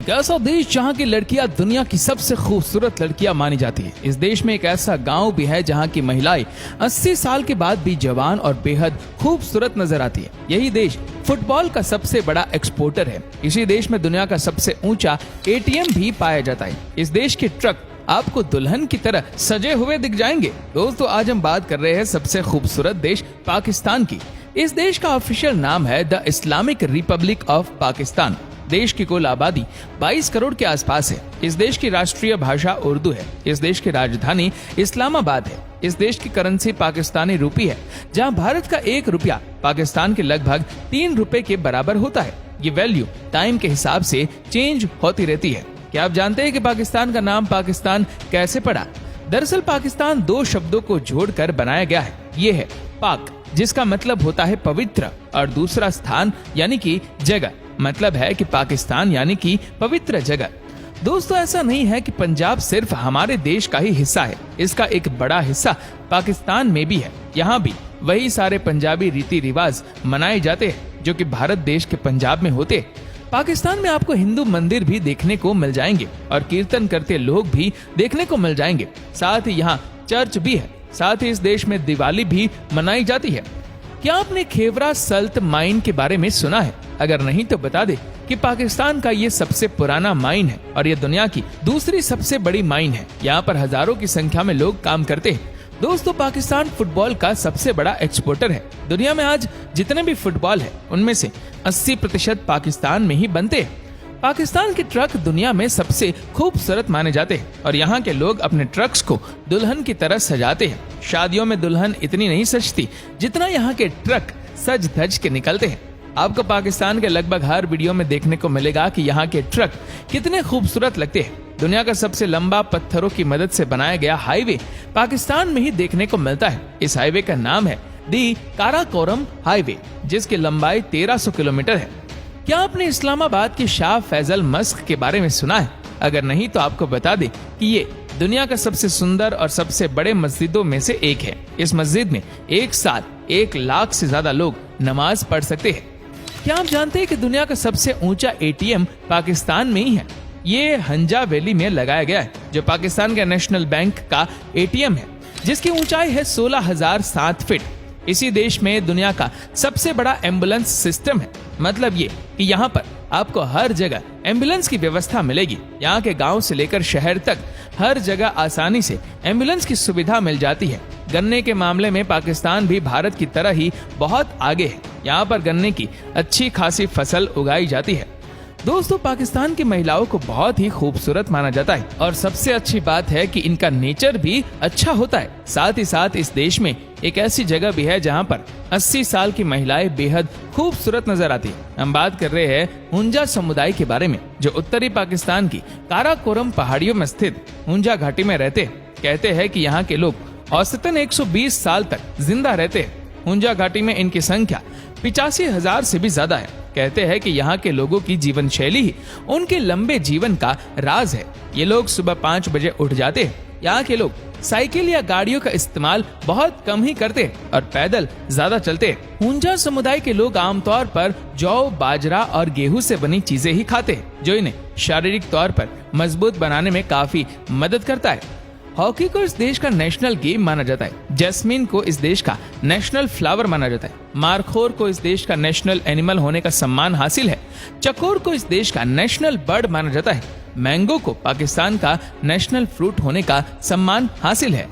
ऐसा देश जहाँ की लड़कियां दुनिया की सबसे खूबसूरत लड़कियां मानी जाती है। इस देश में एक ऐसा गांव भी है जहाँ की महिलाएं 80 साल के बाद भी जवान और बेहद खूबसूरत नजर आती है। यही देश फुटबॉल का सबसे बड़ा एक्सपोर्टर है। इसी देश में दुनिया का सबसे ऊंचा एटीएम भी पाया जाता है। इस देश के ट्रक आपको दुल्हन की तरह सजे हुए दिख जाएंगे। दोस्तों, आज हम बात कर रहे हैं सबसे खूबसूरत देश पाकिस्तान की। इस देश का ऑफिशियल नाम है the Islamic Republic of Pakistan. देश की कुल आबादी 22 करोड़ के आसपास है। इस देश की राष्ट्रीय भाषा उर्दू है। इस देश की राजधानी इस्लामाबाद है। इस देश की करेंसी पाकिस्तानी रूपी है, जहां भारत का 1 रुपया पाकिस्तान के लगभग 3 रुपए के बराबर होता है। ये वैल्यू टाइम के हिसाब से चेंज होती रहती है। क्या आप जानते हैं कि पाकिस्तान का नाम पाकिस्तान कैसे पड़ा? दरअसल पाकिस्तान 2 शब्दों को जोड़कर बनाया गया है। ये है पाक, जिसका मतलब होता है पवित्र, और दूसरा स्थान यानी कि जगह, मतलब है कि पाकिस्तान यानी कि पवित्र जगह। दोस्तों, ऐसा नहीं है कि पंजाब सिर्फ हमारे देश का ही हिस्सा है। इसका एक बड़ा हिस्सा पाकिस्तान में भी है। यहाँ भी वही सारे पंजाबी रीति रिवाज मनाए जाते हैं जो कि भारत देश के पंजाब में होते हैं। पाकिस्तान में आपको हिंदू मंदिर भी देखने को मिल जाएंगे और कीर्तन करते लोग भी देखने को मिल जाएंगे। साथ ही यहाँ चर्च भी है। साथ ही इस देश में दिवाली भी मनाई जाती है। क्या आपने खेवरा सल्त माइन के बारे में सुना है? अगर नहीं तो बता दे कि पाकिस्तान का ये सबसे पुराना माइन है और ये दुनिया की दूसरी सबसे बड़ी माइन है। यहाँ पर हजारों की संख्या में लोग काम करते हैं। दोस्तों, पाकिस्तान फुटबॉल का सबसे बड़ा एक्सपोर्टर है। दुनिया में आज जितने भी फुटबॉल है उनमें से 80% पाकिस्तान में ही बनते हैं। पाकिस्तान के ट्रक दुनिया में सबसे खूबसूरत माने जाते हैं और यहाँ के लोग अपने ट्रक्स को दुल्हन की तरह सजाते हैं। शादियों में दुल्हन इतनी नहीं सजती जितना यहाँ के ट्रक सज धज के निकलते हैं। आपको पाकिस्तान के लगभग हर वीडियो में देखने को मिलेगा कि यहाँ के ट्रक कितने खूबसूरत लगते हैं। दुनिया का सबसे लंबा पत्थरों की मदद से बनाया गया हाईवे पाकिस्तान में ही देखने को मिलता है। इस हाईवे का नाम है दी काराकोरम हाईवे, जिसकी लंबाई 1300 किलोमीटर है। क्या आपने इस्लामाबाद की शाह फैजल मस्क के बारे में सुना है? अगर नहीं तो आपको बता दे कि ये दुनिया का सबसे सुंदर और सबसे बड़े मस्जिदों में से एक है। इस मस्जिद में एक साथ 1 लाख से ज्यादा लोग नमाज पढ़ सकते हैं। क्या आप जानते हैं कि दुनिया का सबसे ऊंचा एटीएम पाकिस्तान में ही है? ये हंजा वैली में लगाया गया है, जो पाकिस्तान के नेशनल बैंक का एटीएम है, जिसकी ऊंचाई है 16,007 फीट। इसी देश में दुनिया का सबसे बड़ा एम्बुलेंस सिस्टम है। मतलब ये कि यहाँ पर आपको हर जगह एम्बुलेंस की व्यवस्था मिलेगी। यहाँ के गांव से लेकर शहर तक हर जगह आसानी से एम्बुलेंस की सुविधा मिल जाती है। गन्ने के मामले में पाकिस्तान भी भारत की तरह ही बहुत आगे है। यहाँ पर गन्ने की अच्छी खासी फसल उगाई जाती है। दोस्तों, पाकिस्तान की महिलाओं को बहुत ही खूबसूरत माना जाता है और सबसे अच्छी बात है कि इनका नेचर भी अच्छा होता है। साथ ही साथ इस देश में एक ऐसी जगह भी है जहां पर 80 साल की महिलाएं बेहद खूबसूरत नजर आती है। हम बात कर रहे हैं हुंजा समुदाय के बारे में, जो उत्तरी पाकिस्तान की काराकोरम पहाड़ियों में स्थित हुंजा घाटी में रहते हैं। कहते हैं कि यहाँ के लोग औसतन 120 साल तक जिंदा रहते हैं। हुंजा घाटी में इनकी संख्या 85,000 से भी ज्यादा है। कहते हैं कि यहाँ के लोगों की जीवन शैली ही उनके लंबे जीवन का राज है। ये लोग सुबह 5 बजे उठ जाते हैं। यहाँ के लोग साइकिल या गाड़ियों का इस्तेमाल बहुत कम ही करते हैं और पैदल ज्यादा चलते हैं। हुंजा समुदाय के लोग आमतौर पर जौ, बाजरा और गेहूं से बनी चीजें ही खाते हैं, जो इन्हें शारीरिक तौर पर मजबूत बनाने में काफी मदद करता है। हॉकी को इस देश का नेशनल गेम माना जाता है। जैस्मिन को इस देश का नेशनल फ्लावर माना जाता है। मारखोर को इस देश का नेशनल एनिमल होने का सम्मान हासिल है। चकोर को इस देश का नेशनल बर्ड माना जाता है। मैंगो को पाकिस्तान का नेशनल फ्रूट होने का सम्मान हासिल है।